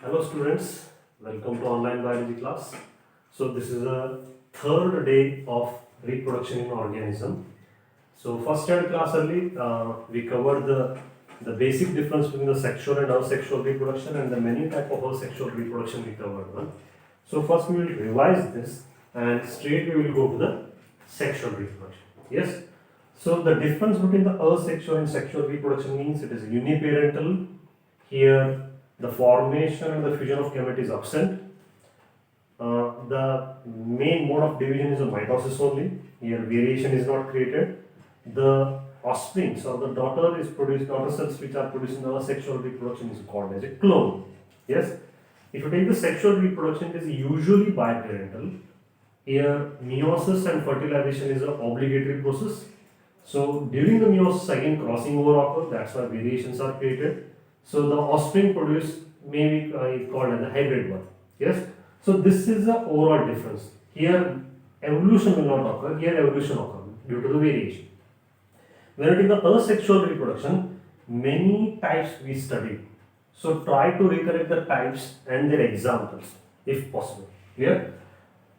Hello students, welcome to online biology class. So this is the third day of reproduction in organism. So first standard class early we covered the basic difference between the sexual and asexual reproduction and the many type of asexual reproduction we covered one. So first we will revise this and straight we will go to the sexual reproduction. Yes. So the difference between the asexual and sexual reproduction means it is uniparental. Here the formation and the fusion of gamete is absent. The main mode of division is a mitosis only. Here variation is not created. The offsprings or the daughter cells which are produced in the asexual reproduction is called as a clone. Yes. If you take the sexual reproduction, it is usually biparental. Here meiosis and fertilization is an obligatory process. So during the meiosis again crossing over occurs, that's why variations are created. So the offspring produced may be called as a hybrid one. Yes. So this is the overall difference. Here evolution will not occur. Here evolution occurs due to the variation. When it is the asexual reproduction, many types we studied. So try to recollect the types and their examples if possible. Clear?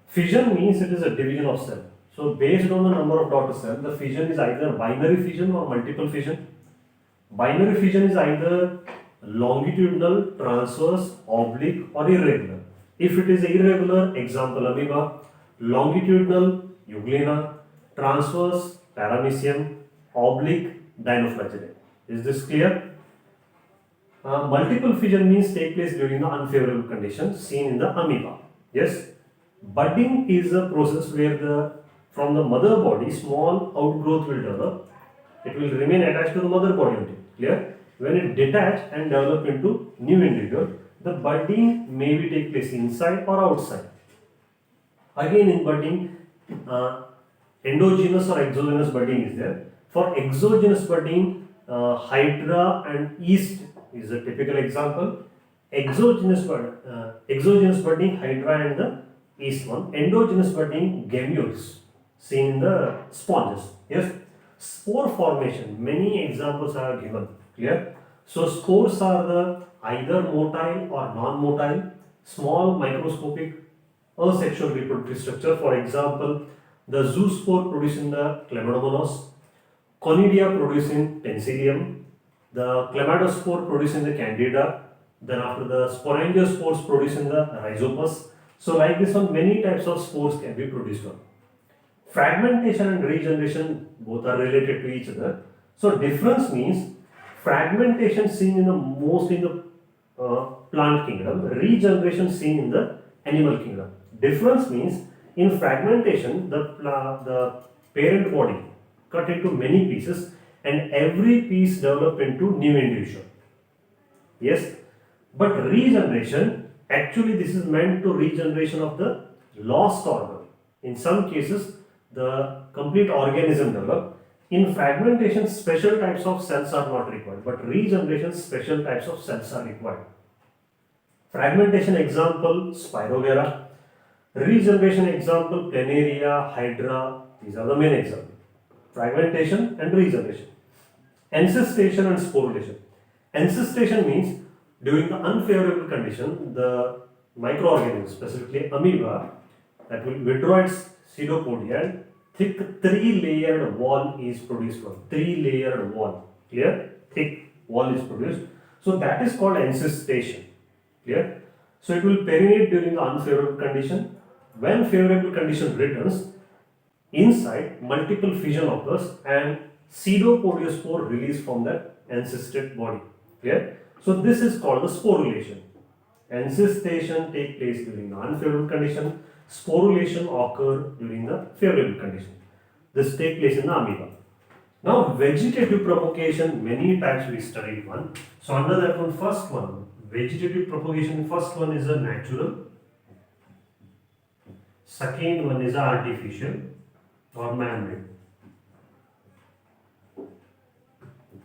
Fission means it is a division of cell. So based on the number of daughter cells, the fission is either binary fission or multiple fission. Binary fission is either longitudinal, transverse, oblique or irregular. If it is irregular, example amoeba, longitudinal, euglena, transverse, paramecium, oblique, dinoflagellate. Is this clear? Multiple fission means take place during the unfavorable conditions seen in the amoeba. Yes. Budding is a process where from the mother body small outgrowth will develop. It will remain attached to the mother body only. Clear? When it detach and develop into new individual, the budding may be take place inside or outside. Again in budding, endogenous or exogenous budding is there. For exogenous budding, hydra and yeast is a typical example. Exogenous budding, hydra and the yeast one. Endogenous budding, gametes seen in the sponges. Yes. Spore formation, many examples are given. Clear? So spores are the either motile or non-motile, small microscopic asexual reproductive structure. For example, the zoospore produced in the Chlamydomonas, Conidia produced in Penicillium, the Chlamydospore produced in the Candida, then after the sporangiospores produced in the Rhizopus. So like this one, many types of spores can be produced on. Fragmentation and regeneration both are related to each other. So difference means fragmentation seen in the most in the plant kingdom, regeneration seen in the animal kingdom. Difference means in fragmentation the parent body cut into many pieces and every piece develop into new individual. Yes, but regeneration actually this is meant to regeneration of the lost organ. In some cases the complete organism develop. In fragmentation, special types of cells are not required, but regeneration, special types of cells are required. Fragmentation example, Spirogyra. Regeneration example, Planaria, Hydra. These are the main examples. Fragmentation and regeneration. Encystation and sporulation. Encystation means during the unfavorable condition, the microorganism, specifically amoeba, that will withdraw its pseudopodia and thick 3-layered wall is produced from 3-layered wall. Clear? Thick wall is produced. So that is called encystation. Clear? So it will permeate during the unfavorable condition. When favorable condition returns, inside multiple fission occurs and pseudopodiospore released from that encysted body. Clear? So this is called the sporulation. Encystation takes place during the unfavorable condition. Sporulation occur during the favorable condition. This takes place in the amoeba. Now vegetative propagation, many types we studied one. So under that one, first one, vegetative propagation, first one is a natural. Second one is a artificial or man-made.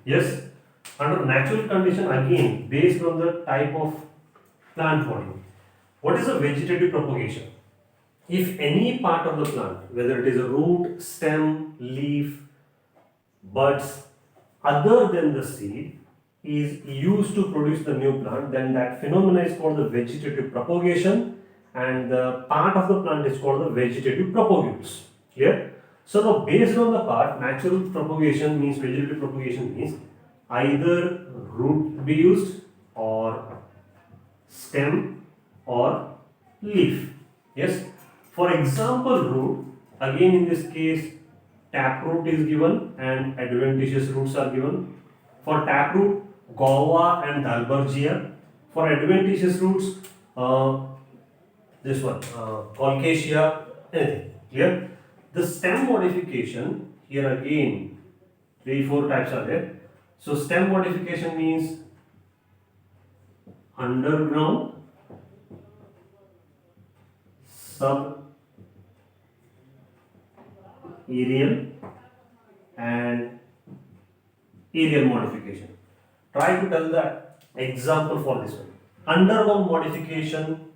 Yes, under natural condition again based on the type of plant body. What is a vegetative propagation? If any part of the plant, whether it is a root, stem, leaf, buds, other than the seed, is used to produce the new plant, then that phenomena is called the vegetative propagation, and the part of the plant is called the vegetative propagules. Clear? So now based on the part, natural propagation means, vegetative propagation means either root be used or stem or leaf. Yes. For example, root, again in this case taproot is given and adventitious roots are given. For taproot, guava and dalbergia. For adventitious roots, this one, Caucasia, anything. Clear? The stem modification, here again, 3-4 types are there. So stem modification means underground, sub aerial and aerial modification. Try to tell the example for this one. Underground modification,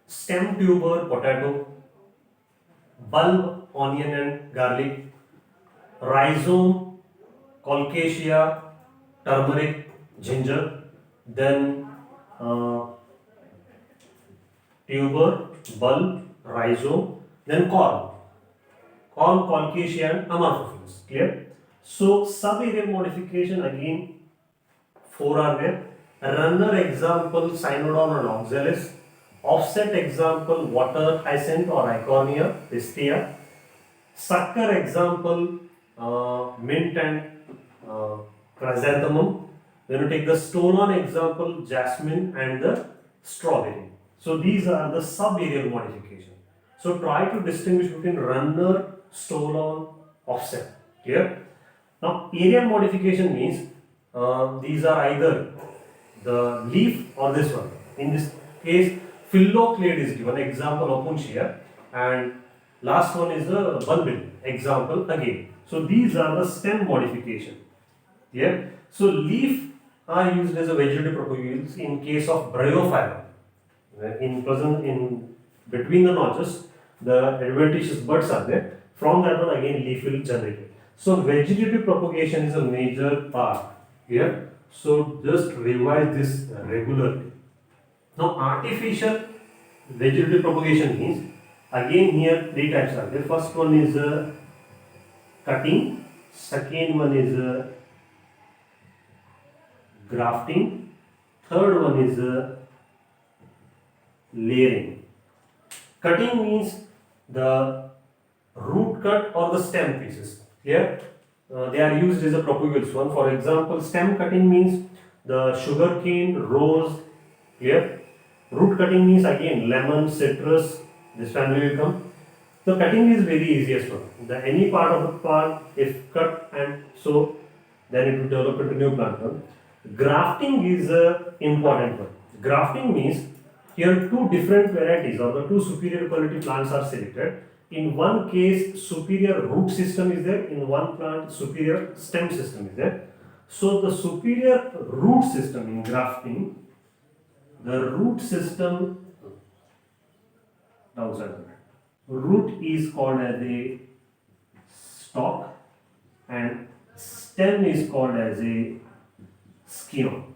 stem tuber potato, bulb onion and garlic, rhizome caucasia, turmeric, ginger, then tuber, bulb, rhizome, then corn, caucasia and amorphophilus. Clear? So sub-aerial modification again 4 are there. Runner example cynodon and oxalis. Offset example water hyacinth or Iconia pistia. Sucker example mint and chrysanthemum. Then you take the stone-on example jasmine and the strawberry. So these are the sub-aerial modification. So try to distinguish between runner, stone-on, offset. Clear? Now aerial modification means these are either the leaf or this one. In this case, phylloclade is given, example opuntia, and last one is the bulbil, example again. So these are the stem modification. Yeah. So leaf are used as a vegetative propagules in case of bryophylla. In between the notches, the adventitious buds are there. From that one again leaf will generate it. So vegetative propagation is a major part here. So just revise this regularly. Now artificial vegetative propagation means, again here 3 types are there. First one is cutting, second one is grafting, third one is layering. Cutting means the root cut or the stem pieces. Here they are used as a propagules one. For example, stem cutting means the sugarcane, rose. Here root cutting means again lemon, citrus, this family will come. So cutting is very easiest one. Any part of the plant if cut and so then it will develop into new plant one. Grafting is important one. Grafting means here 2 different varieties or the 2 superior quality plants are selected. In one case superior root system is there, in one plant superior stem system is there. So the superior root system in grafting, the root system downside root is called as a stalk and stem is called as a scion.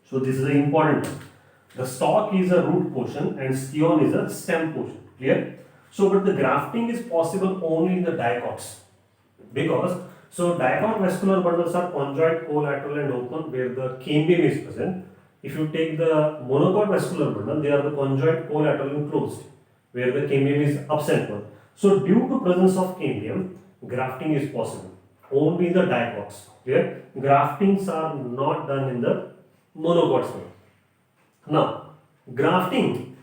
So this is the important one. The stalk is a root portion and scion is a stem portion. Clear? So but the grafting is possible only in the dicots, because so dicot vascular bundles are conjoint, collateral and open where the cambium is present. If you take the monocot vascular bundle, they are the conjoint, collateral and closed where the cambium is absent one. So due to presence of cambium, grafting is possible only in the dicots. Clear? Graftings are not done in the monocots. Now grafting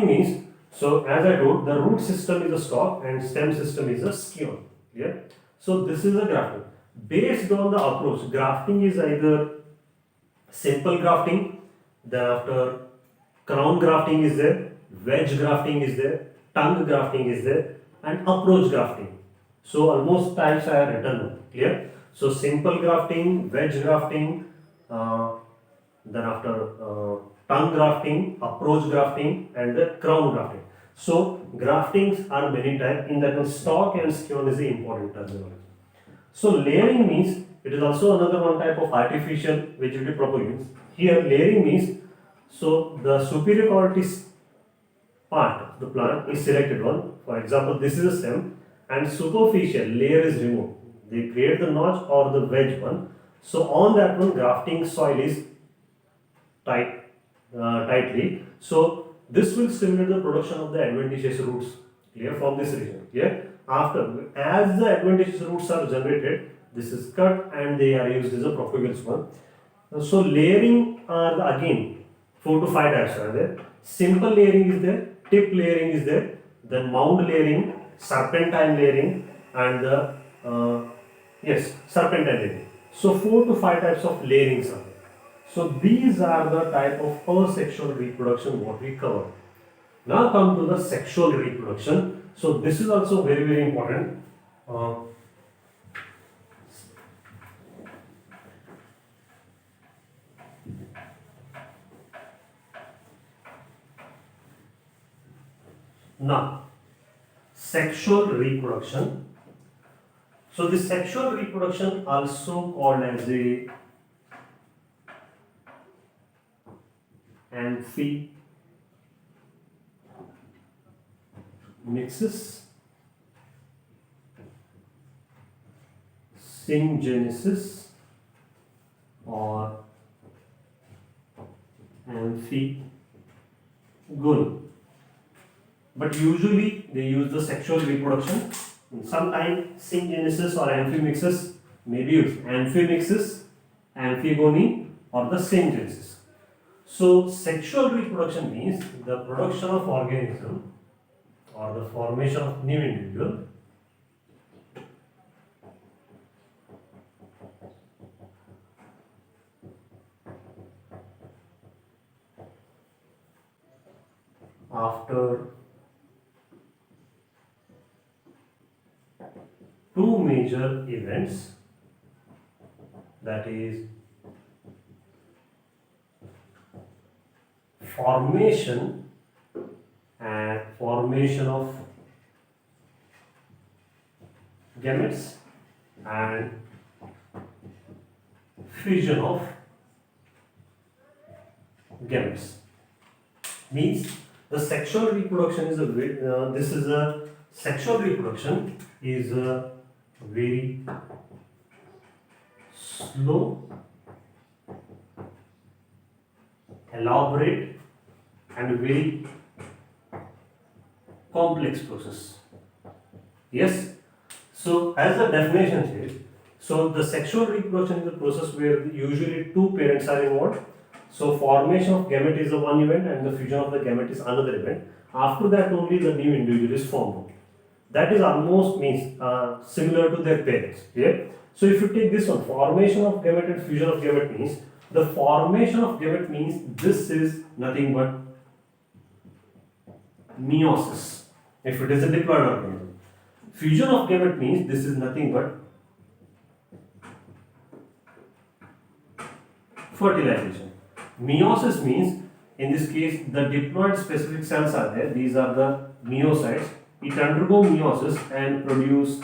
means, so as I told, the root system is a stalk and stem system is a scion. Yeah. So this is a grafting. Based on the approach, grafting is either simple grafting, then after crown grafting is there, wedge grafting is there, tongue grafting is there, and approach grafting. So almost types I have written. Clear? So simple grafting, wedge grafting, then after tongue grafting, approach grafting, and the crown grafting. So graftings are many types. In that one, stalk and scion is the important terminology. So layering means it is also another one type of artificial vegetative propagation. Here layering means, so the superior quality part of the plant is selected one. For example, this is a stem and superficial layer is removed. They create the notch or the wedge one. So on that one, grafting soil is tightly. So this will stimulate the production of the adventitious roots. Clear, from this region. Clear. After, as the adventitious roots are generated, this is cut and they are used as a propagation one. So layering are again 4 to 5 types are there. Simple layering is there, tip layering is there, then mound layering, serpentine layering, and the serpentine layering. So 4 to 5 types of layerings are there. So these are the type of asexual reproduction what we cover. Now come to the sexual reproduction. So this is also very important. Now, sexual reproduction. So the sexual reproduction also called as a amphimixis, syngenesis, or amphigony. But usually they use the sexual reproduction. Sometimes syngenesis or amphimixis may be used. Amphimixis, amphigony, or the syngenesis. So sexual reproduction means the production of organism or the formation of new individual after two major events, that is formation of gametes and fission of gametes. Means the sexual reproduction is sexual reproduction is a very slow, elaborate, and very complex process. Yes. So as the definition says, so the sexual reproduction is a process where usually two parents are involved. So formation of gamete is the one event and the fusion of the gamete is another event. After that only the new individual is formed. That is almost means similar to their parents. Yeah? So if you take this one, formation of gamete and fusion of gamete means, the formation of gamete means this is nothing but meiosis, if it is a diploid organism. Fusion of gamete means this is nothing but fertilization. Meiosis means, in this case, the diploid specific cells are there. These are the meiocytes. It undergo meiosis and produce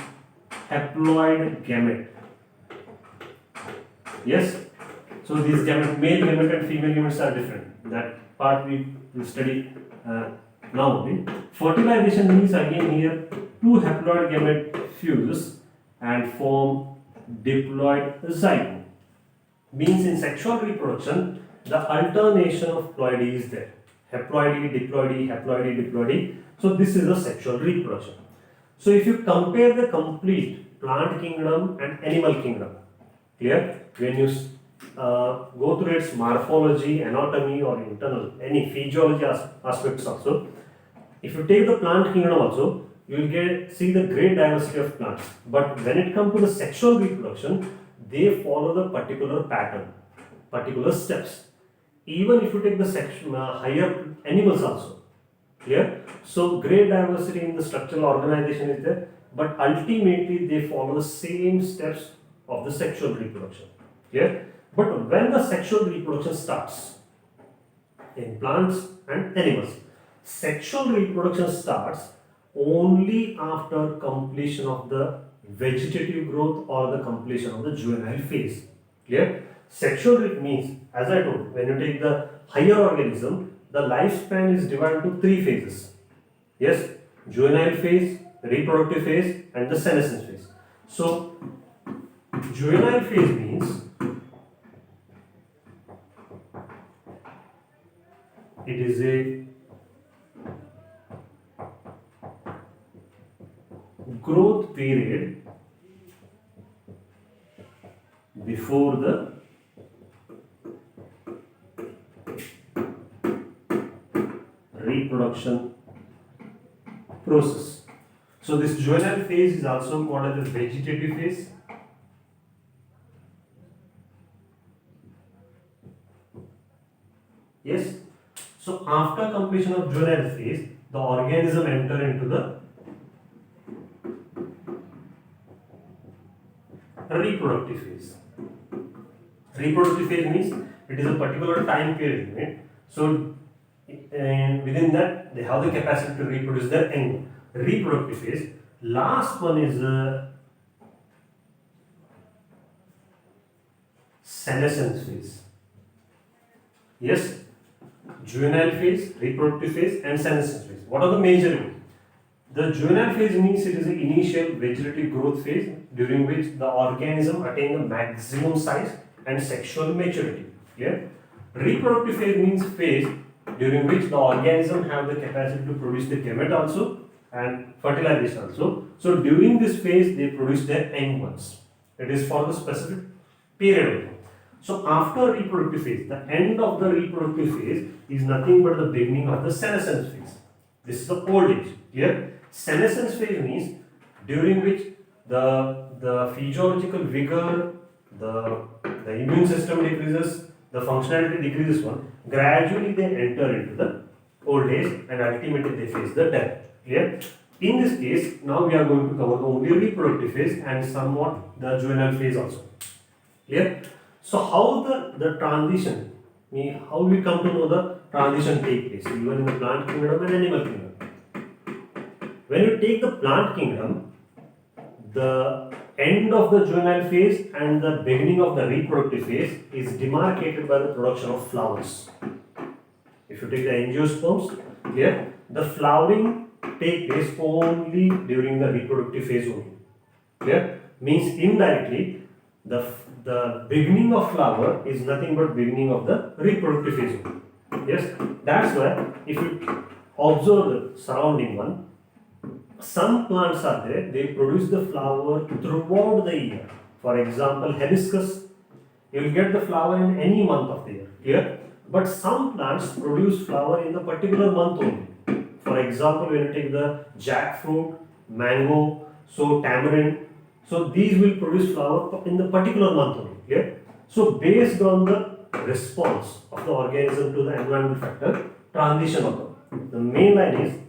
haploid gamete. Yes. So these gamete, male gamete and female gametes are different. That part we will study now only. Fertilization means again here two haploid gamete fuse and form diploid zygote. Means in sexual reproduction, the alternation of ploidy is there. Haploidy, diploidy, haploidy, diploidy. So this is a sexual reproduction. So if you compare the complete plant kingdom and animal kingdom, clear? When you go through its morphology, anatomy, or internal, any physiology aspects also, if you take the plant kingdom also, you will see the great diversity of plants. But when it comes to the sexual reproduction, they follow the particular pattern, particular steps. Even if you take the higher animals also, clear? So great diversity in the structural organization is there, but ultimately they follow the same steps of the sexual reproduction. Clear? But when the sexual reproduction starts in plants and animals, sexual reproduction starts only after completion of the vegetative growth or the completion of the juvenile phase. Clear? Sexual means, as I told, when you take the higher organism, the lifespan is divided to three phases. Yes, juvenile phase, reproductive phase, and the senescence phase. So, juvenile phase means it is a growth period before the reproduction process. So this juvenile phase is also called as the vegetative phase. Yes. So after completion of juvenile phase, the organism enter into the reproductive phase. Reproductive phase means it is a particular time period, right? So and within that they have the capacity to reproduce their young. Reproductive phase. Last one is senescence phase. Yes, juvenile phase, reproductive phase, and senescence phase. What are the major? The juvenile phase means it is the initial vegetative growth phase during which the organism attain the maximum size and sexual maturity. Clear? Reproductive phase means phase during which the organism have the capacity to produce the gamete also and fertilization also. So during this phase they produce their young ones. It is for the specific period. So after reproductive phase, the end of the reproductive phase is nothing but the beginning of the senescence phase. This is the old age. Clear? Senescence phase means during which the physiological vigor, the immune system decreases, the functionality decreases one. Gradually they enter into the old age and ultimately they face the death. Clear? In this case, now we are going to cover only reproductive phase and somewhat the juvenile phase also. Clear? So how the transition, how we come to know the transition take place, even in the plant kingdom and animal kingdom. When you take the plant kingdom, the end of the juvenile phase and the beginning of the reproductive phase is demarcated by the production of flowers. If you take the angiosperms, here the flowering take place only during the reproductive phase only. Clear? Means indirectly the beginning of flower is nothing but beginning of the reproductive phase only. Yes, that's why if you observe the surrounding one, some plants are there, they produce the flower throughout the year. For example, hibiscus, you will get the flower in any month of the year. Clear? But some plants produce flower in the particular month only. For example, when you take the jackfruit, mango, so tamarind, so these will produce flower in the particular month only. Clear? So based on the response of the organism to the environmental factor, transition occurs. The main line is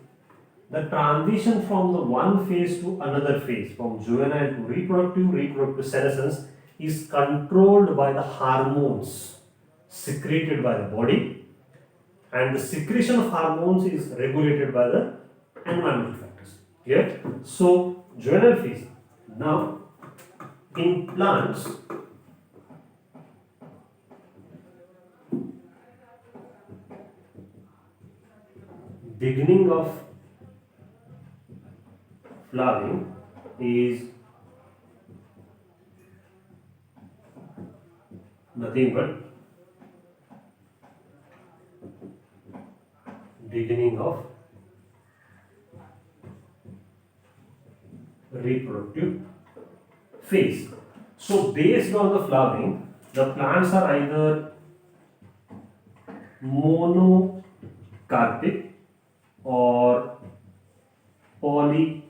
the transition from the one phase to another phase, from juvenile to reproductive, reproductive to senescence, is controlled by the hormones secreted by the body, and the secretion of hormones is regulated by the environmental factors. Clear? So, juvenile phase. Now, in plants, beginning of flowering is nothing but beginning of reproductive phase. So based on the flowering, the plants are either monocarpic or polycarpic.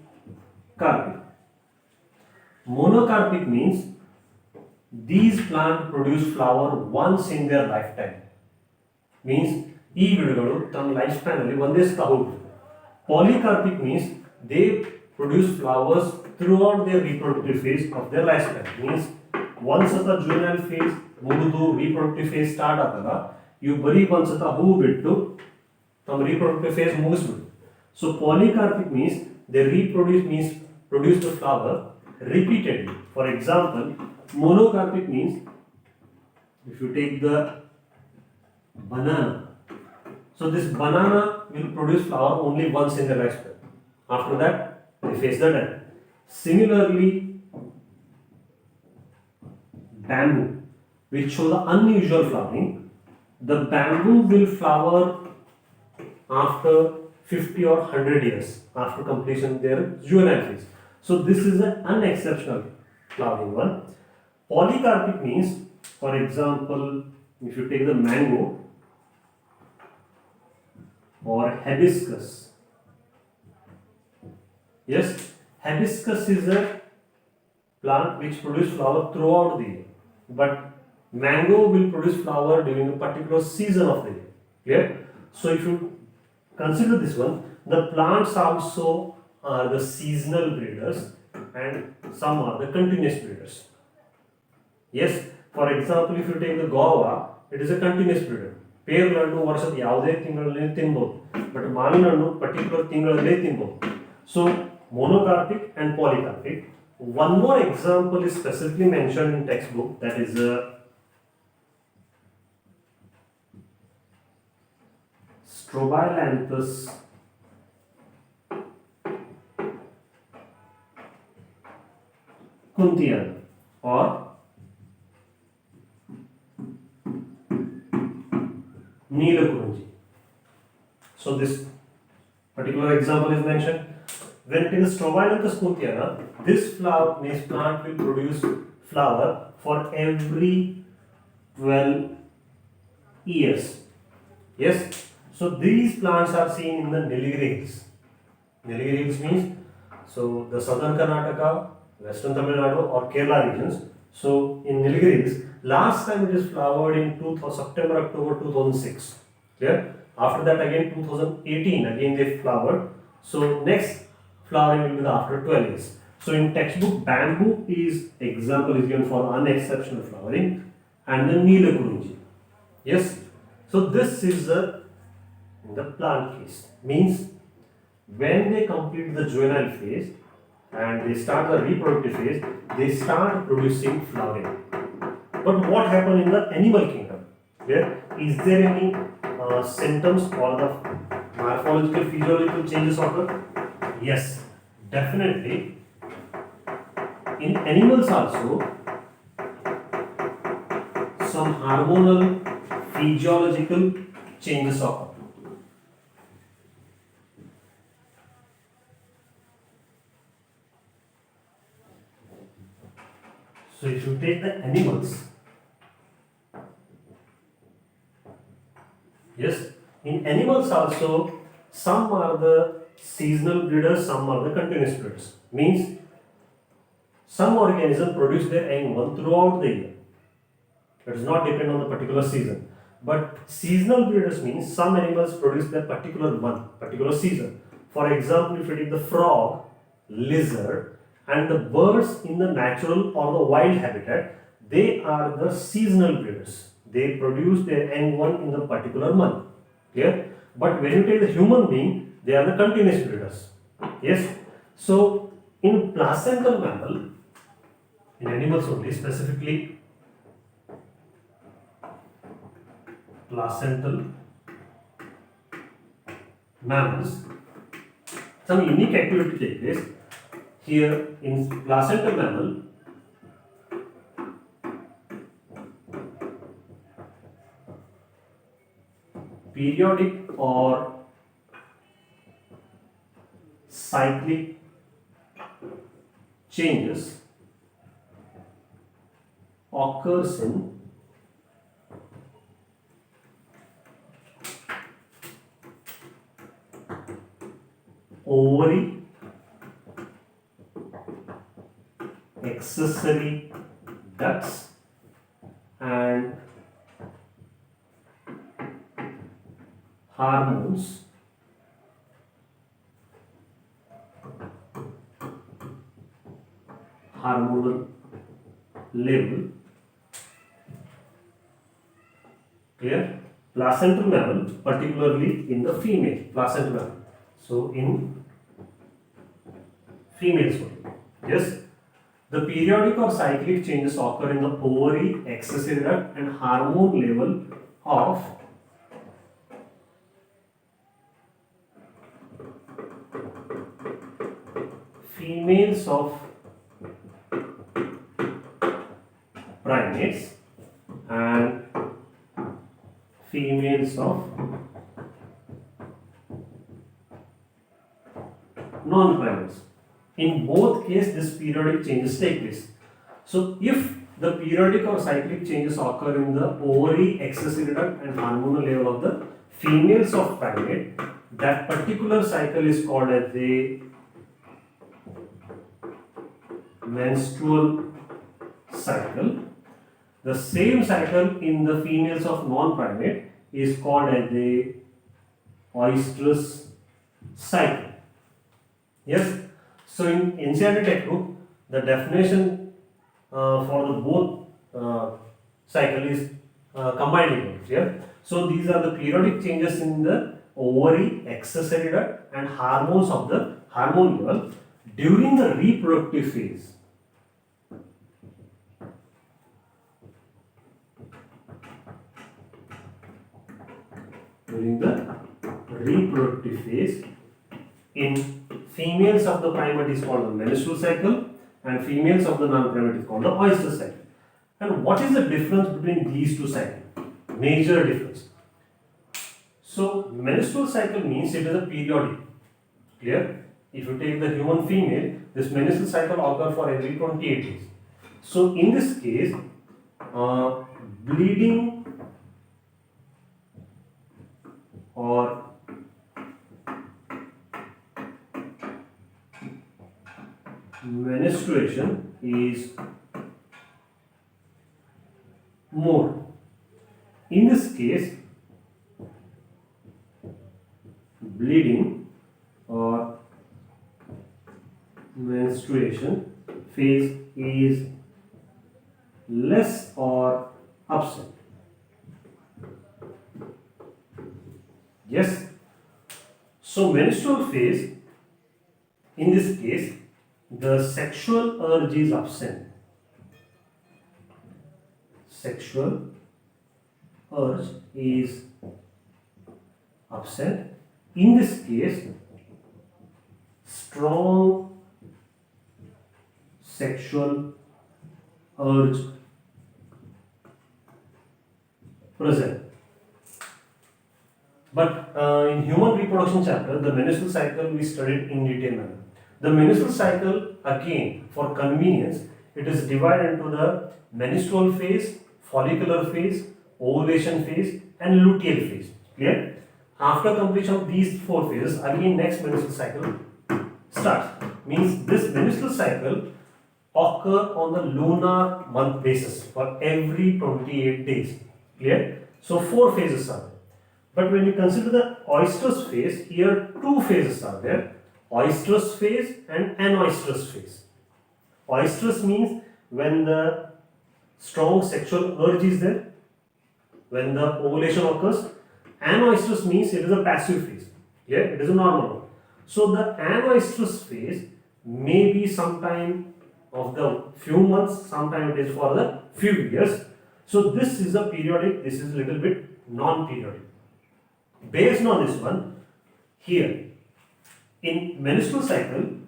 Monocarpic means these plants produce flower once in their lifetime. Means ಈ ಗಿಡಗಳು ತಮ್ಮ life span ಅಲ್ಲಿ ಒಂದೇ ಸತ ಹೋಗುತ್ತೆ. Polycarpic means they produce flowers throughout their reproductive phase of their lifespan. Means once ಸತ juvenile phase ಮುಗಿದು reproductive phase start ಆದಾಗ ಇವು ಬರೀ ಒಂದು ಸತ ಹೂ ಬಿಟ್ಟು ತಮ್ಮ reproductive phase ಮುಗಿಸ್ಬಿಡು. So polycarpic means they produce the flower repeatedly. For example, monocarpic means if you take the banana, so this banana will produce flower only once in the lifespan. After that, they face the death. Similarly, bamboo, which show the unusual flowering, the bamboo will flower after 50 or 100 years after completion of their juvenile phase. So this is an unexceptional flowering one. Polycarpic means, for example, if you take the mango or hibiscus. Yes, hibiscus is a plant which produces flower throughout the year, but mango will produce flower during a particular season of the year. Clear? So if you consider this one, the plants also are the seasonal breeders and some are the continuous breeders. Yes, for example, if you take the guava, it is a continuous breeder. ಪೇರ್ಗಳನ್ನು ವರ್ಷದ ಯಾವುದೇ ತಿಂಗಳಲ್ಲಿ ತಿನ್ಬೋದು, but ಮಾವಿನ ಹಣ್ಣು particular ತಿಂಗಳಲ್ಲೇ ತಿನ್ಬೋದು. So monocarpic and polycarpic. One more example is specifically mentioned in textbook, that is Strobilanthus kuntiana or Neelakurunji. So this particular example is mentioned. When it is Strobilanthus kuntiana, this plant will produce flower for every 12 years. Yes. So these plants are seen in the Nilgiri Hills. Nilgiri Hills means so the southern Karnataka, western Tamil Nadu or Kerala regions. So in Nilgiri Hills, last time it is flowered in September, October 2006. Clear? After that again 2018 again they flowered. So next flowering will be after 12 years. So in textbook, bamboo is example is given for unexceptional flowering and the Neelakurunji. Yes. So this is the plant case. Means when they complete the juvenile phase and they start the reproductive phase, they start producing flowering. But what happened in the animal kingdom? Is there any symptoms or the morphological, physiological changes occur? Yes, definitely. In animals also, some hormonal, physiological changes occur. So if you take the animals, yes, in animals also, some are the seasonal breeders, some are the continuous breeders. Means some organisms produce their young one throughout the year. It does not depend on the particular season. But seasonal breeders means some animals produce their particular month, particular season. For example, if you take the frog, lizard, and the birds in the natural or the wild habitat, they are the seasonal breeders. They produce their young one in the particular month. Clear? But when you take the human being, they are the continuous breeders. Yes. So in placental mammal, in animals only, specifically placental mammals, some unique activity takes place. Here in placental mammal, periodic or cyclic changes occurs in ovary, accessory ducts and hormones hormonal level. Clear? Placental mammal, particularly in the female placental mammal. So in females only. Yes. The periodic or cyclic changes occur in the ovary, excessive duct, and hormone level of females of primates and females of non-primates. In both cases, this periodic changes take place. So, if the periodic or cyclic changes occur in the ovary, excessive duct, and hormonal level of the females of primate, that particular cycle is called as the menstrual cycle. The same cycle in the females of non-primate is called as the oestrus cycle. Yes. So in NCERT textbook, the definition for the both cycle is combined events. Yeah. So these are the periodic changes in the ovary, accessory duct, and hormones of the hormone level during the reproductive phase. During the reproductive phase, in females of the primate is called the menstrual cycle, and females of the non-primate is called the oestrus cycle. And what is the difference between these two cycles? Major difference. So menstrual cycle means it is a periodic. Clear? If you take the human female, this menstrual cycle occurs for every 28 days. So in this case, bleeding or menstruation is more. In this case, bleeding or menstruation phase is less or absent. Yes. So menstrual phase, in this case, the sexual urge is absent. Sexual urge is absent. In this case, strong sexual urge present. But in human reproduction chapter, the menstrual cycle we studied in detail manner. The menstrual cycle, again, for convenience, it is divided into the menstrual phase, follicular phase, ovulation phase, and luteal phase. Clear? After completion of these four phases, again next menstrual cycle starts. Means this menstrual cycle occur on the lunar month basis for every 28 days. Clear? So four phases are there. But when you consider the oestrus phase, here two phases are there. Oestrus phase and anoestrus phase. Oestrus means when the strong sexual urge is there, when the ovulation occurs. Anoestrus means it is a passive phase. Yeah, it is a normal one. So the anoestrus phase may be sometime of the few months, sometime it is for the few years. So this is a periodic, this is a little bit non-periodic. Based on this one, here in menstrual cycle,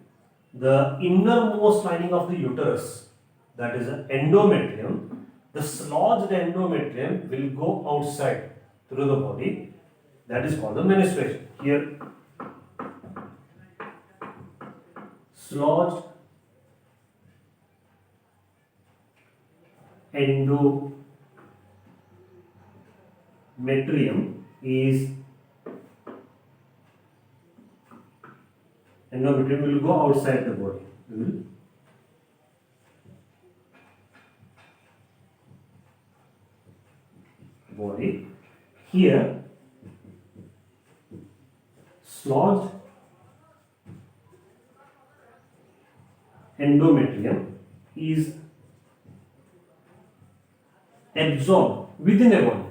the innermost lining of the uterus, that is the endometrium, the sludged endometrium will go outside through the body. That is called the menstruation. Here, sludged endometrium will go outside the body. Here, sludged endometrium is absorbed within a body.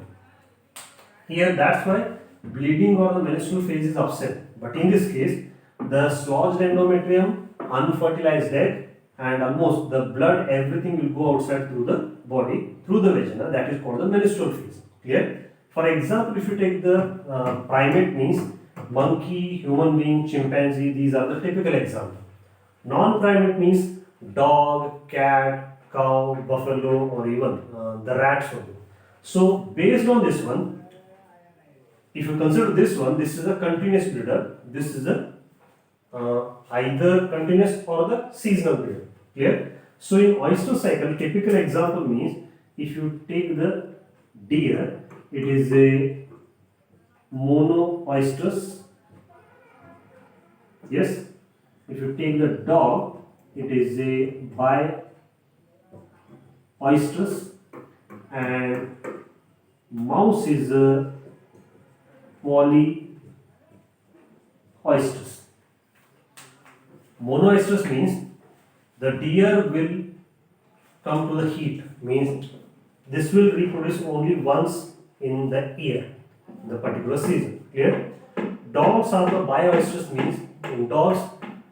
Here, that's why bleeding or the menstrual phase is absent. But in this case, the sludged endometrium, unfertilized egg, and almost the blood, everything will go outside through the body, through the vagina. That is called the menstrual phase. Clear? For example, if you take the primate, means monkey, human being, chimpanzee, these are the typical examples. Non-primate means dog, cat, cow, buffalo, or even the rats. So based on this one, if you consider this one, this is a continuous breeder. This is a either continuous or the seasonal breeder. Clear? So in oyster cycle, typical example means if you take the deer, it is a mono oysters. Yes. If you take the dog, it is a bi oysters, and mouse is a poly oysters. Mono oysters means the deer will come to the heat, means this will reproduce only once in the year, in the particular season. Clear? Dogs are the bi-oysters, means in dogs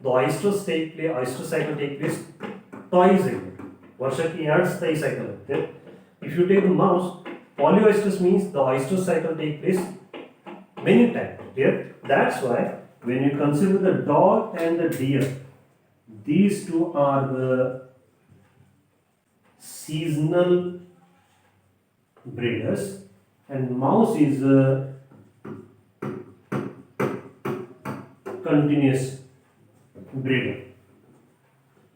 the oysters take place, oyster cycle take place twice a year. वर्ष की 8 स्थायी cycle होते हैं. If you take the mouse, polyoysters means the oyster cycle take place many times. Clear? That's why when you consider the dog and the deer, these two are the seasonal breeders, and mouse is a continuous breeder.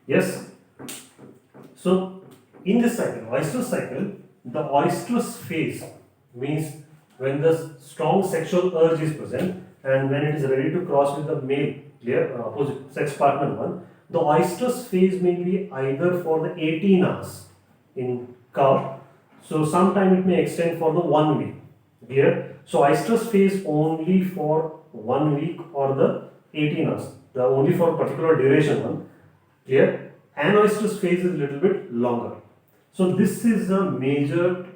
Yes. So in this cycle, oyster cycle, the oyster's phase means when the strong sexual urge is present and when it is ready to cross with the male, clear, opposite sex partner one, the oyster's phase may be either for the 18 hours in cow. So sometime it may extend for the 1 week. Clear? So oyster's phase only for 1 week or the 18 hours. The only for particular duration one. Clear? An oyster's phase is a little bit longer. So this is a major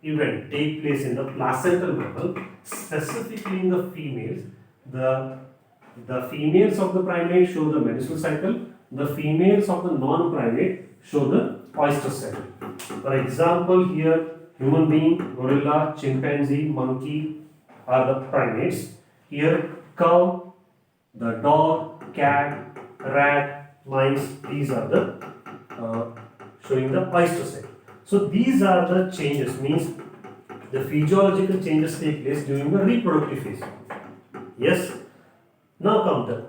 event take place in the placental level, specifically in the females. The females of the primate show the menstrual cycle. The females of the non-primate show the oyster cycle. For example, here human being, gorilla, chimpanzee, monkey are the primates. Here cow, the dog, cat, rat, mice, these are the showing the oyster cycle. So these are the changes, means the physiological changes take place during the reproductive phase. Yes. Now come the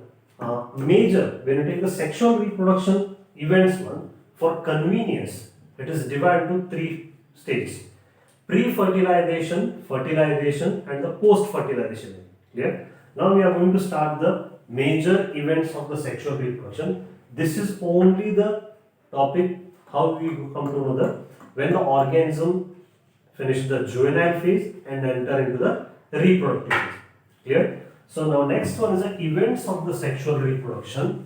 major, when you take the sexual reproduction events one, for convenience, it is divided into 3 stages: pre-fertilization, fertilization, and the post-fertilization. Clear? Now we are going to start the major events of the sexual reproduction. This is only the topic how we come to know the when the organism finish the juvenile phase and enter into the reproductive phase. Clear? So now next one is the events of the sexual reproduction.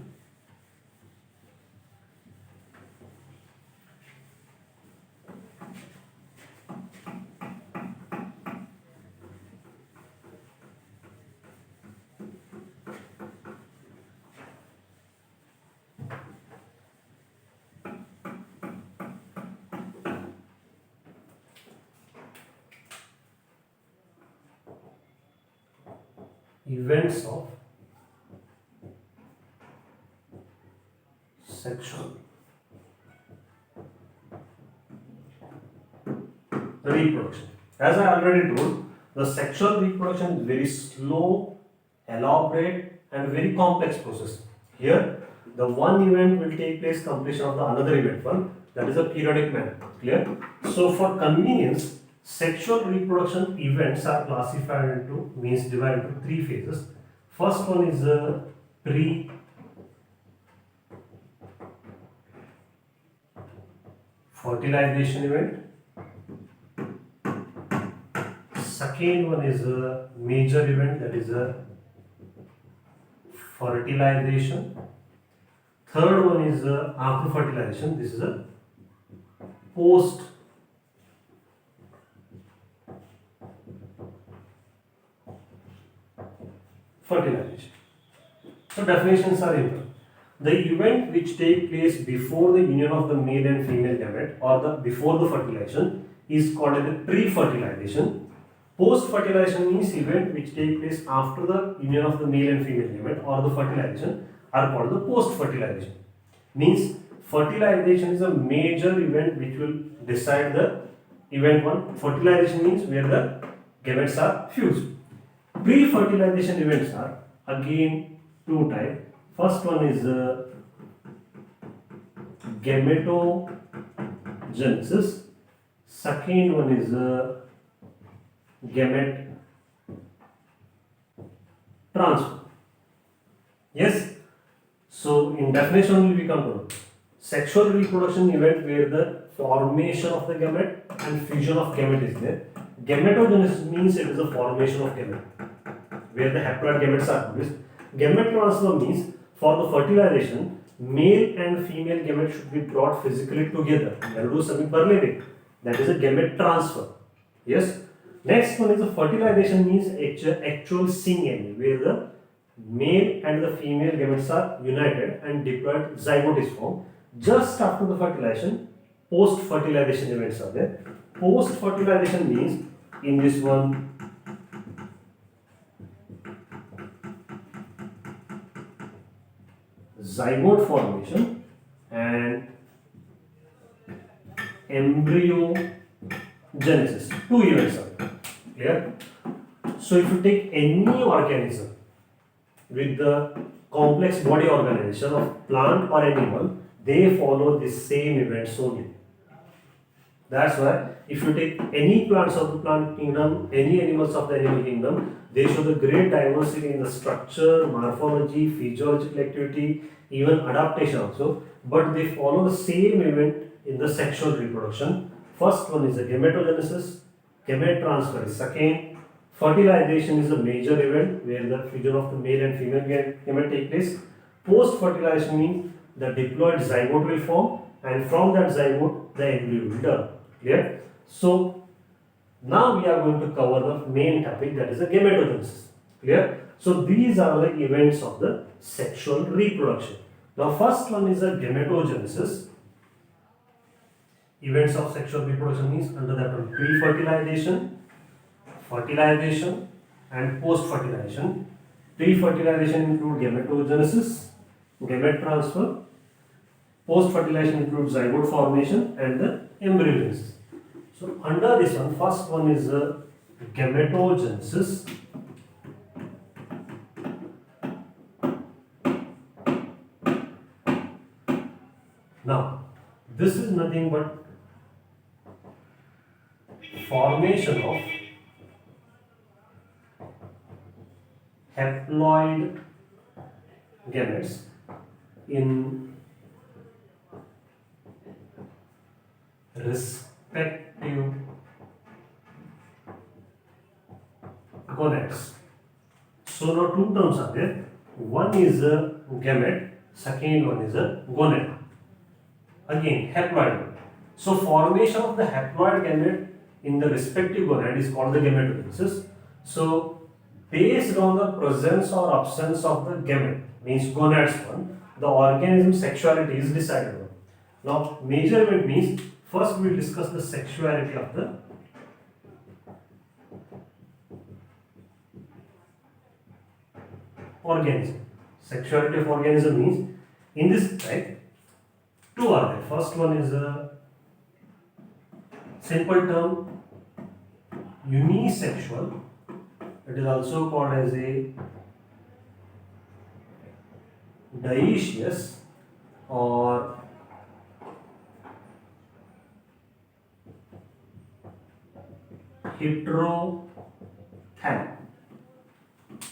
Events of sexual reproduction. As I already told, the sexual reproduction is very slow, elaborate, and very complex process. Here, the one event will take place completion of the another event one, that is a periodic manner. Clear? So for convenience, sexual reproduction events are classified into, means divided into 3 phases. First one is the pre-fertilization event. Second one is a major event, that is a fertilization. Third one is after fertilization, this is a post fertilization. So definitions are important. The event which take place before the union of the male and female gamete or the before the fertilization is called as the pre-fertilization. Post-fertilization means event which take place after the union of the male and female gamete or the fertilization are called the post-fertilization. Means fertilization is a major event which will decide the event one. Fertilization means where the gametes are fused. Pre-fertilization events are again two types. First one is gametogenesis. Second one is gamete transfer. Yes. So in definition only we come to know. Sexual reproduction event where the formation of the gamete and fusion of gamete is there. Gametogenesis means it is a formation of gamete where the haploid gametes are produced. Gamete transfer means for the fertilization, male and female gamete should be brought physically together. That is a gamete transfer. Yes. Next one is the fertilization means actual singing where the male and the female gametes are united and diploid zygote is formed. Just after the fertilization, post-fertilization events are there. Post-fertilization means in this one, zygote formation and embryogenesis. Two events are there. Clear? So if you take any organism with the complex body organization of plant or animal, they follow the same events only. That's why if you take any plants of the plant kingdom, any animals of the animal kingdom, they show the great diversity in the structure, morphology, physiological activity, even adaptation also. But they follow the same event in the sexual reproduction. First one is the gametogenesis, gamete transfer is second, fertilization is a major event where the fusion of the male and female gamete take place. Post-fertilization means the diploid zygote will form and from that zygote the embryo will develop. Clear? So now we are going to cover the main topic, that is the gametogenesis. Clear? So these are the events of the sexual reproduction. Now first one is the gametogenesis. Events of sexual reproduction means under that one pre-fertilization, fertilization and post-fertilization. Pre-fertilization include gametogenesis, gamete transfer. Post-fertilization includes zygote formation and the embryogenesis. So under this one, first one is gametogenesis. Now, this is nothing but formation of haploid gametes in respective gonads. So now two terms are there. One is a gamete, second one is a gonad. Again, haploid. So formation of the haploid gamete in the respective gonad is called the gametogenesis. So based on the presence or absence of the gamete, means gonads one, the organism sexuality is decided on. Now major event means first we will discuss the sexuality of the organism. Sexuality of organism means in this type two are there. First one is a simple term unisexual. It is also called as a dioecious or heterothalamic.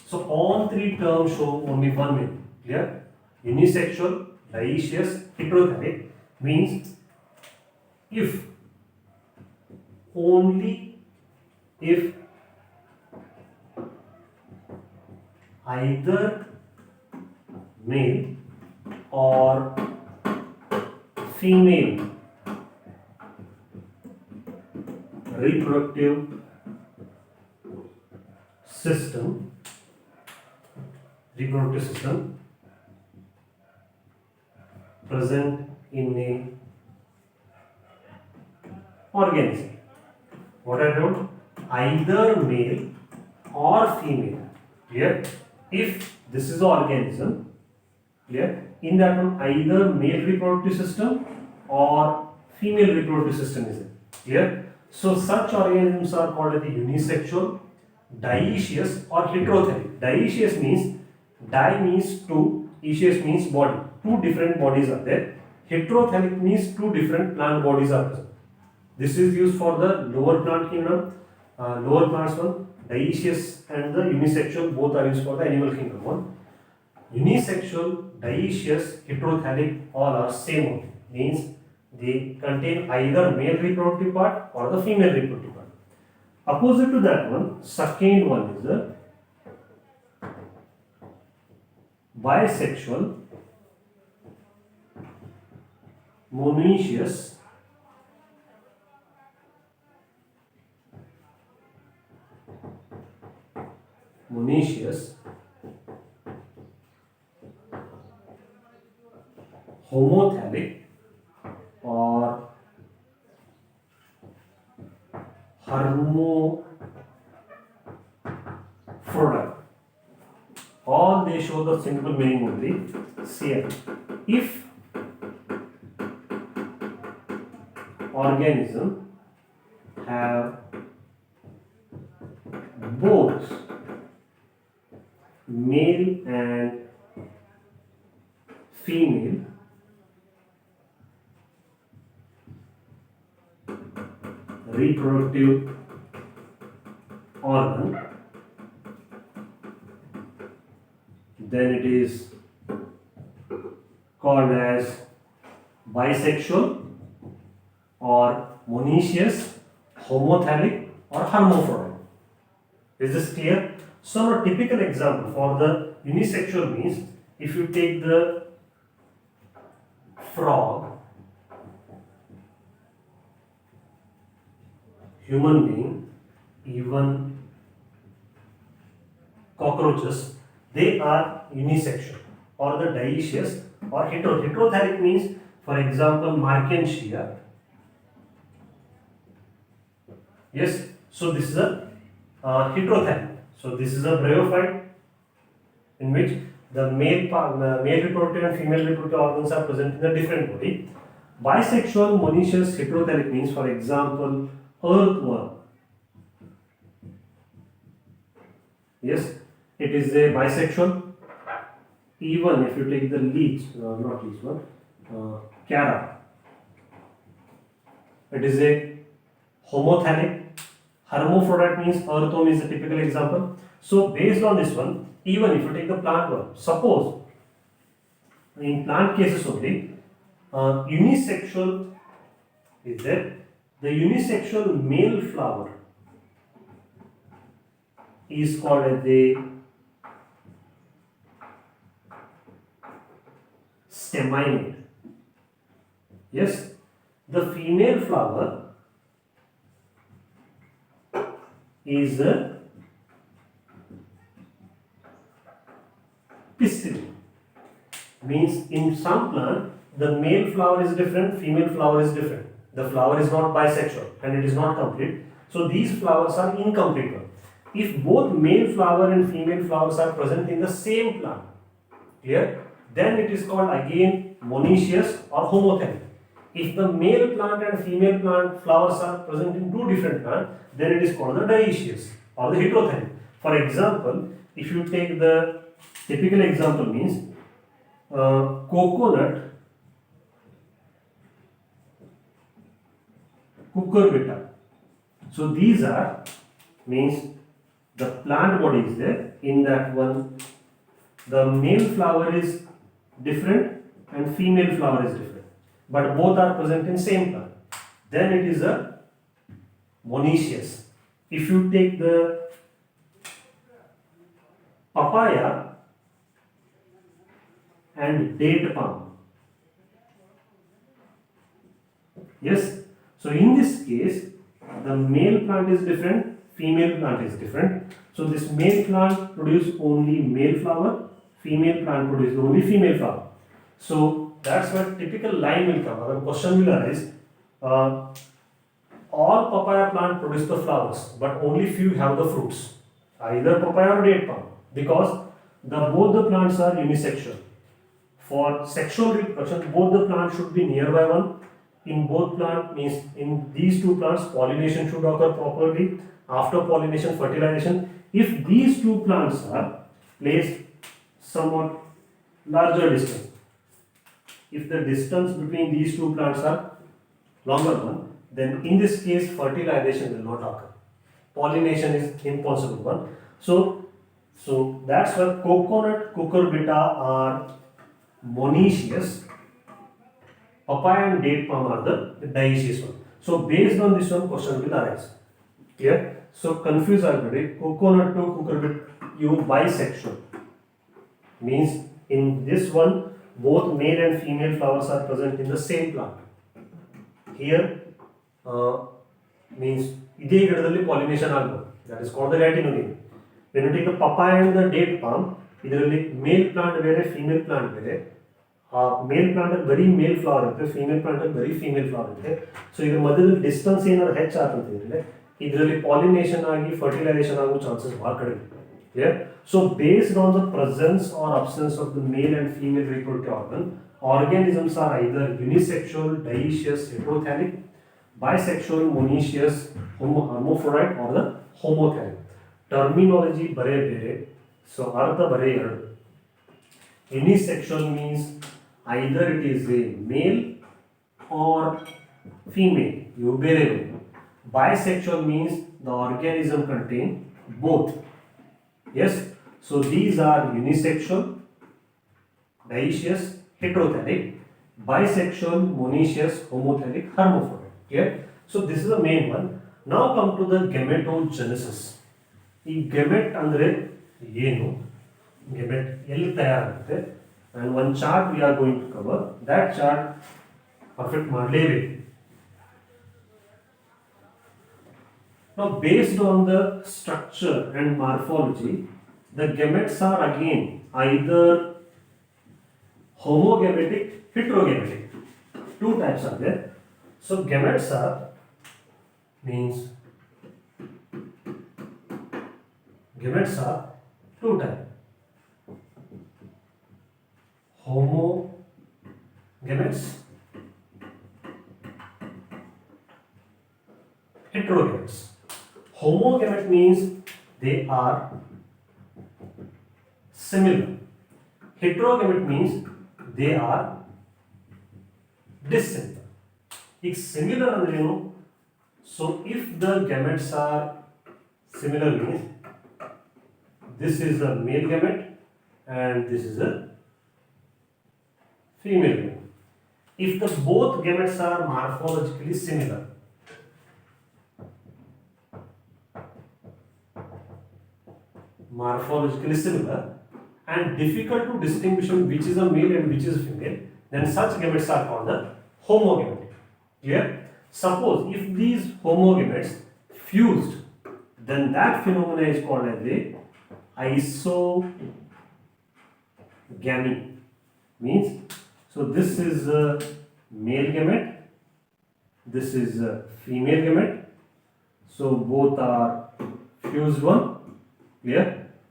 So all three terms show only one meaning. Clear? Unisexual, dioecious, heterothalamic means if, only if either male or female reproductive system present in a organism. What I told? Either male or female. Clear? If this is the organism, clear? In that one, either male reproductive system or female reproductive system is it. Clear? So such organisms are called as the unisexual, dioecious or heterothallic. Dioecious means di means two, eicious means body. Two different bodies are there. Heterothallic means two different plant bodies are present. This is used for the lower plant kingdom, lower plants one. Dioecious and the unisexual both are used for the animal kingdom one. Unisexual, dioecious, heterothallic all are same only. Means they contain either male reproductive part or the female reproductive part. Opposite to that one, second one is the bisexual, monoecious, homothallic or hermaphrodite. All they show the simple meaning only. See, if organism have both male and female reproductive organ, then it is called as bisexual or monoecious, homothallic or hermaphrodite. Is this clear? So a typical example for the unisexual means if you take the frog, human being, even cockroaches, they are unisexual or the dioecious or heterothallic means, for example, Markensia. Yes, so this is a heterothallic. So this is a bryophyte in which the male reproductive and female reproductive organs are present in a different body. Bisexual, monoecious, heterothallic means, for example, earthworm. Yes, it is a bisexual. Even if you take the leech, not leech one, Cara, it is a homothallic. Hermaphrodite means earthworm is a typical example. So based on this one, even if you take the plant one, suppose in plant cases only, unisexual is there. The unisexual male flower is called as the staminate. Yes, the female flower is a pistil. Means in some plant the male flower is different, female flower is different. The flower is not bisexual and it is not complete. So these flowers are incomplete. If both male flower and female flowers are present in the same plant, clear? Then it is called again monoecious or homothallic. If the male plant and female plant flowers are present in two different plants, then it is called the dioecious or the heterothallic. For example, if you take the typical example means coconut, cucurbita. So these are means the plant body is there. In that one, the male flower is different and female flower is different, but both are present in same plant. Then it is a monoecious. If you take the papaya and date palm, yes. So in this case, the male plant is different, female plant is different. So this male plant produces only male flower, female plant produces only female flower. So that's where typical line will come. Another question will arise. Uh, all papaya plant produce the flowers, but only few have the fruits. Either papaya or date palm, because both the plants are unisexual. For sexual reproduction, both the plants should be nearby one. In both plant means in these two plants, pollination should occur properly. After pollination, fertilization. If these two plants are placed somewhat larger distance, if the distance between these two plants are longer one, then in this case fertilization will not occur. Pollination is impossible one. So that's why coconut, cucurbita are monoecious. Papaya and date palm are the dioecious one. So based on this one, question will arise. Clear? So confuse already. Coconut to cucurbita, you bisexual. Means in this one, both male and female flowers are present in the same plant. Here means ಇದೇ ಗಿಡದಲ್ಲಿ pollination ಆಗ್ಬೋದು. That is called the Latinonium. When you take the papaya and the date palm, ಇದರಲ್ಲಿ ಮೇಲ್ plant ಬೇರೆ, female plant ಬೇರೆ. ಮೇಲ್ plant ಅಲ್ಲಿ ಬರೀ ಮೇಲ್ flower ಇರುತ್ತೆ, female plant ಅಲ್ಲಿ ಬರೀ ಫೀಮೇಲ್ ಫ್ಲವರ್ ಇರುತ್ತೆ. ಸೊ ಇದ್ರ ಮಧ್ಯದಲ್ಲಿ ಡಿಸ್ಟೆನ್ಸ್ ಏನಾದ್ರು ಹೆಚ್ಚಾಗ್ತಂತಿದ್ರೆ ಇದರಲ್ಲಿ ಪಾಲಿನೇಷನ್ ಆಗಿ ಫರ್ಟಿಲೈಸೇಷನ್ ಆಗೋ ಚಾನ್ಸಸ್ ಭಾಳ ಕಡಿಮೆ. Clear? So based on the presence or absence of the male and female reproductive organ, organisms are either unisexual, dioecious, heterothallic, bisexual, monoecious, hermaphrodite or the homothallic. Terminology bare bere, so artha bare eradu. Unisexual means either it is a male or female, you bere. Bisexual means the organism contain both. Yes, so these are unisexual, dioecious, heterothallic, bisexual, monoecious, homothallic, hermaphrodite. Clear? So this is the main one. Now come to the gametogenesis. ಈ ಗೆಮೆಟ್ ಅಂದರೆ ಏನು, ಗೆಮೆಟ್ ಎಲ್ಲಿ ತಯಾರಾಗುತ್ತೆ, and one chart we are going to cover. That chart perfect ಮಾಡಲೇಬೇಕು. Now based on the structure and morphology, the gametes are again either homogametic, heterogametic. Two types are there. So gametes are means gametes are two types. Homogametes, heterogametes. Homogamete means they are similar. Heterogamete means they are dissimilar. If similar ಅಂದ್ರೆ ಏನು? So if the gametes are similar means this is a male gamete and this is a female gamete. If the both gametes are morphologically similar, and difficult to distinguish which is a male and which is a female, then such gametes are called the homogamete. Clear? Suppose if these homogametes fused, then that phenomena is called as the isogamy. Means, so this is a male gamete, this is a female gamete, so both are fused one. Clear?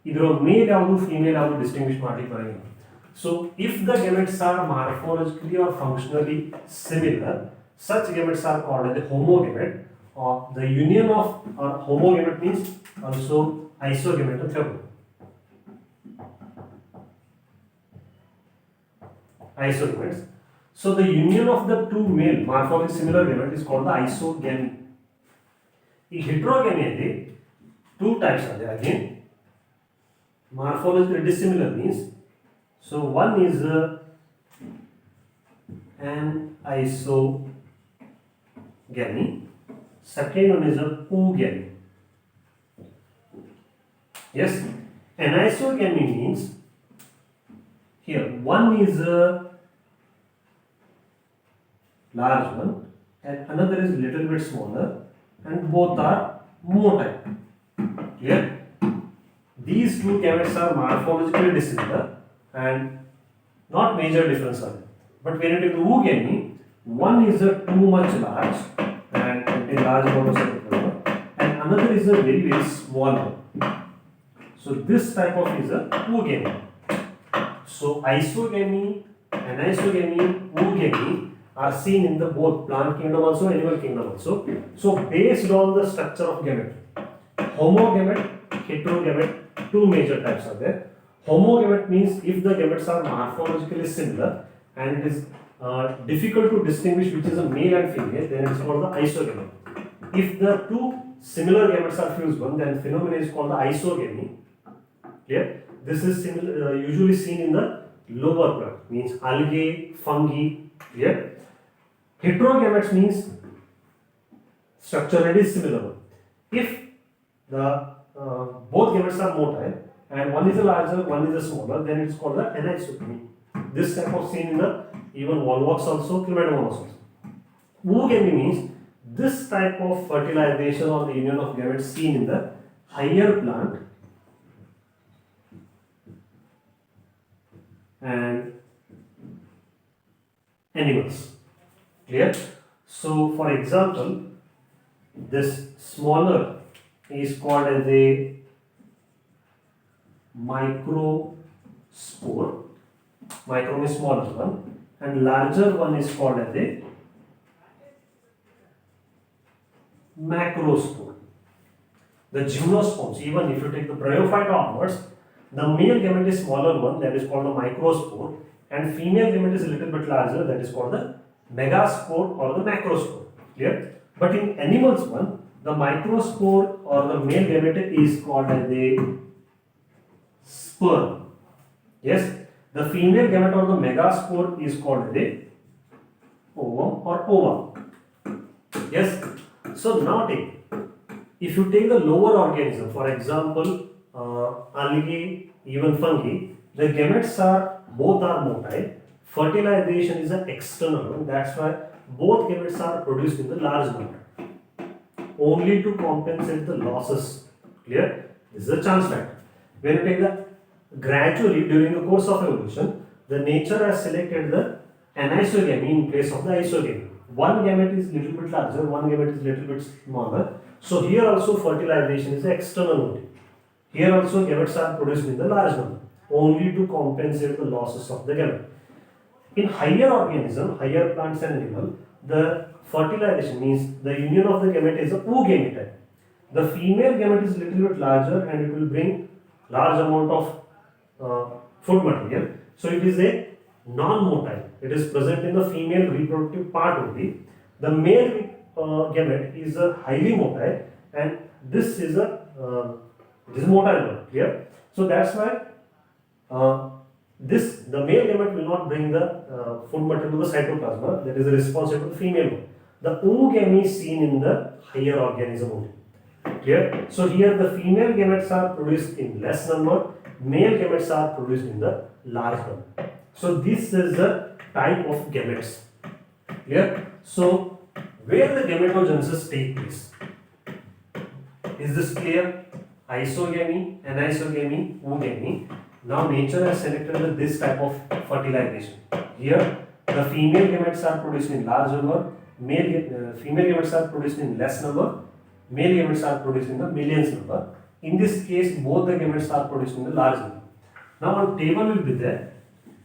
Either male or female are distinguished party. So if the gametes are morphologically or functionally similar, such gametes are called as the homogamete, or the union of homogamete means also isogamete. Isogametes. So the union of the two male morphologically similar gametes is called the isogamy. In heterogamy, two types are there again. Morphologically dissimilar means, so one is an isogamy, second one is a oogamy. Yes, an isogamy means here one is a large one and another is little bit smaller and both are motile. Clear? These two gametes are morphologically dissimilar and not major difference are there. But when you take the oogamy, one is a too much large and contain large amount of cytoplasm, and another is a very very small one. So this type of is a oogamy. So isogamy, anisogamy, oogamy are seen in the both plant kingdom also, animal kingdom also. So based on the structure of gamete, homogamete, heterogamete, two major types are there. Homogamete means if the gametes are morphologically similar and it is difficult to distinguish which is a male and female, then it is called the isogamete. If the two similar gametes are fused one, then phenomenon is called the isogamy. Clear? This is usually seen in the lower plant, means algae, fungi. Clear? Heterogametes means structurally similar. If the both gametes are motile and one is a larger, one is a smaller, then it is called the anisogamy. This type of seen in the even volvox also, chlamydomonas also. Oogamy means this type of fertilization or the union of gametes seen in the higher plant and animals. Clear? So for example, this smaller is called as a microspore. Micro is smaller one, and larger one is called as a macrospore. The gymnosperms, even if you take the bryophyte onwards, the male gamete is smaller one, that is called the microspore, and female gamete is a little bit larger, that is called the megaspore or the macrospore. Clear? But in animals one, the microspore or the male gamete is called as a sperm. Yes, the female gamete or the megaspore is called as a ovum or ova. Yes. So now if you take the lower organism, for example, algae, even fungi, the gametes are both are motile. Fertilization is an external one. That's why both gametes are produced in the large number, only to compensate the losses. Clear? This is a chance factor. When you take the gradually during the course of evolution, the nature has selected the anisogamy in place of the isogamy. One gamete is little bit larger, one gamete is little bit smaller. So here also fertilization is the external motive. Here also gametes are produced in the large number, only to compensate the losses of the gamete. In higher organism, higher plants and animal, the fertilization means the union of the gamete is a oogamy type. The female gamete is little bit larger and it will bring large amount of food material. So it is a non-motile. It is present in the female reproductive part only. The male gamete is a highly motile, and this is a motile one. Clear? So that's why the male gamete will not bring the food material to the cytoplasma. That is responsible for the female one. The oogamy is seen in the higher organism only. Clear? So here the female gametes are produced in less number, male gametes are produced in the large number. So this is the type of gametes. Clear? So where the gametogenesis take place? Is this clear? Isogamy, anisogamy, oogamy. Now nature has selected this type of fertilization. Here the female gametes are produced in large number, female gametes are produced in less number, male gametes are produced in the millions number. In this case, both the gametes are produced in the large number. Now one table will be there,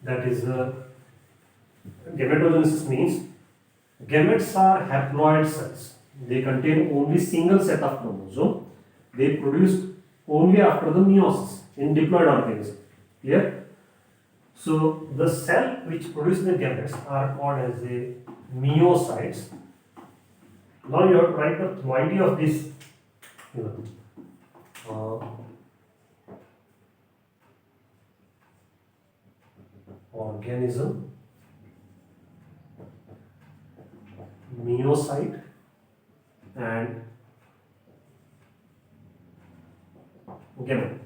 that is gametogenesis means gametes are haploid cells. They contain only single set of chromosomes. They produce only after the meiosis in diploid organism. Clear? So the cell which produce the gametes are called as a meiocytes. Now you have to write the moiety of this organism, meiocyte and gamete.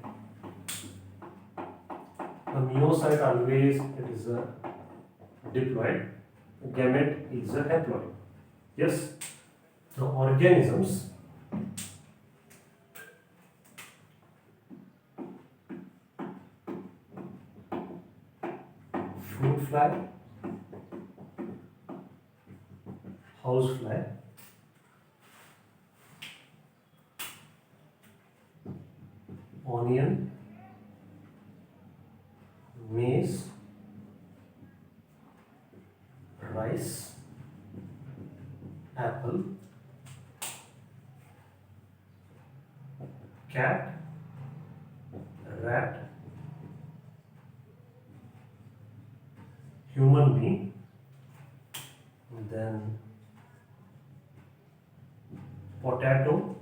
The meiocyte always it is a diploid, gamete is a haploid. Yes. The organisms fruit fly, housefly, onion, maize, rice, apple, cat, rat, human being, then potato,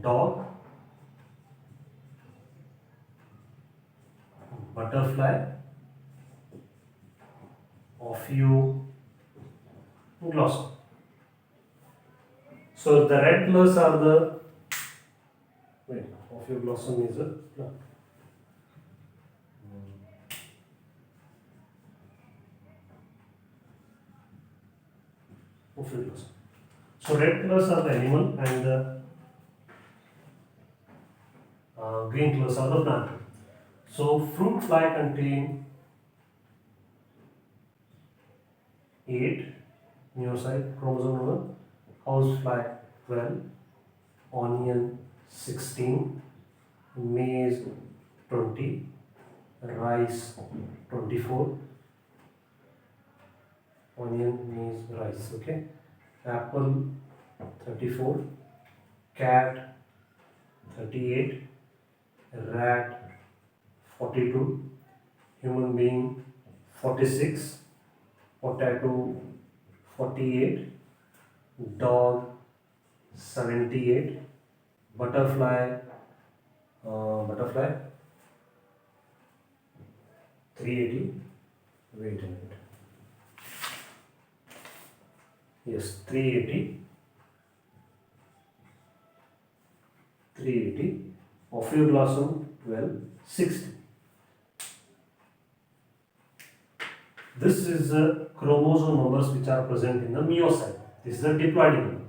dog, butterfly, Ophioglossom. So the red colors are the Ophioglossom is a plant. Ophioglossom. So red colors are the animal and the green colors are the plant. So fruit fly contain 8 neocyte chromosome number, housefly 12, onion 16, maize 20, rice 24, onion, maize, rice, okay, apple 34, cat 38, rat 42, human being 46, potato 48, dog 78, butterfly 380. Wait a minute. Yes, 380. Ophioglossom 12, 60. This is the chromosome numbers which are present in the meiocyte. This is a diploid number.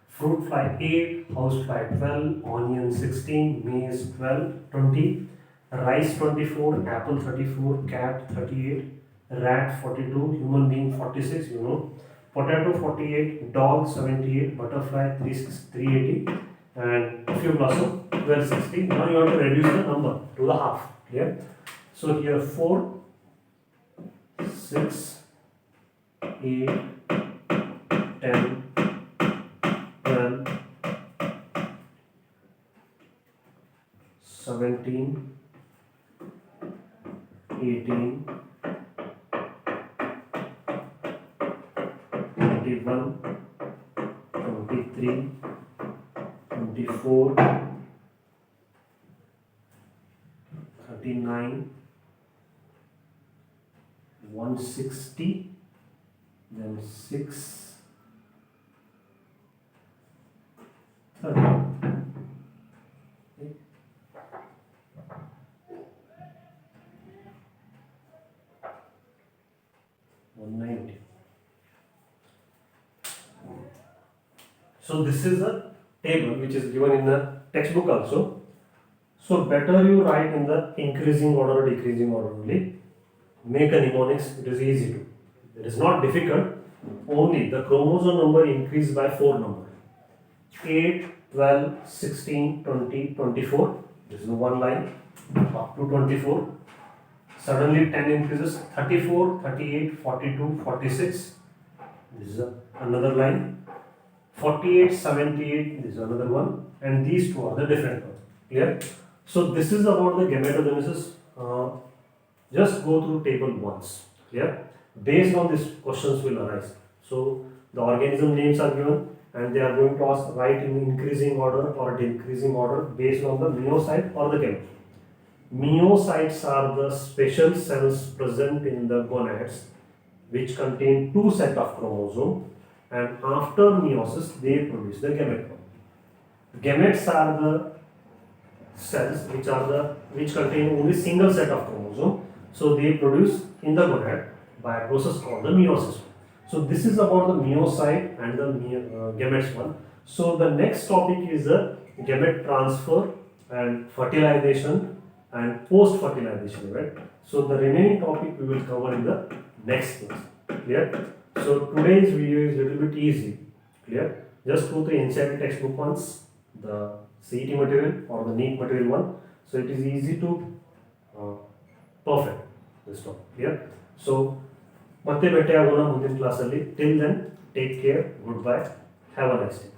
Fruit fly 8, housefly 12, onion 16, maize 12, 20, rice 24, apple 34, cat 38, rat 42, human being 46, you know, potato 48, dog 78, butterfly 380, and Ophioglossom 1260. Now you have to reduce the number to the half. Clear? So here 4, 6, 8, 10, 12, 17, 18, 21, 23, 24, 39, 160, then 6, 30. Okay. 190. So this is a table which is given in the textbook also. So better you write in the increasing order or decreasing order only. Make a mnemonics, it is easy to. It is not difficult. Only the chromosome number increased by 4 number. 8, 12, 16, 20, 24. This is one line up to 24. Suddenly 10 increases, 34, 38, 42, 46. This is another line. 48, 78, this is another one. And these two are the different ones. Clear? So this is about the gametogenesis. Just go through table once. Clear? Based on this, questions will arise. So the organism names are given and they are going to ask write in increasing order or decreasing order based on the meiocyte or the gamete. Meiocytes are the special cells present in the gonads which contain 2 sets of chromosomes, and after meiosis they produce the gamete. Gametes are the cells which contain only single set of chromosome, so they produce in the gonad by a process called the meiosis. So this is about the meiocyte and the gametes one. So the next topic is the gamete transfer and fertilization and post fertilization event. So the remaining topic we will cover in the next class. Clear? So today's video is little bit easy. Clear? Just go to the NCERT textbook ones, the CET material or the NEET material one. So it is easy to perfect this one. Clear? So ಮತ್ತೆ ಭೇಟಿ ಆಗೋಣ ಮುಂದಿನ ಕ್ಲಾಸಲ್ಲಿ. Till then take care, goodbye, have a nice day.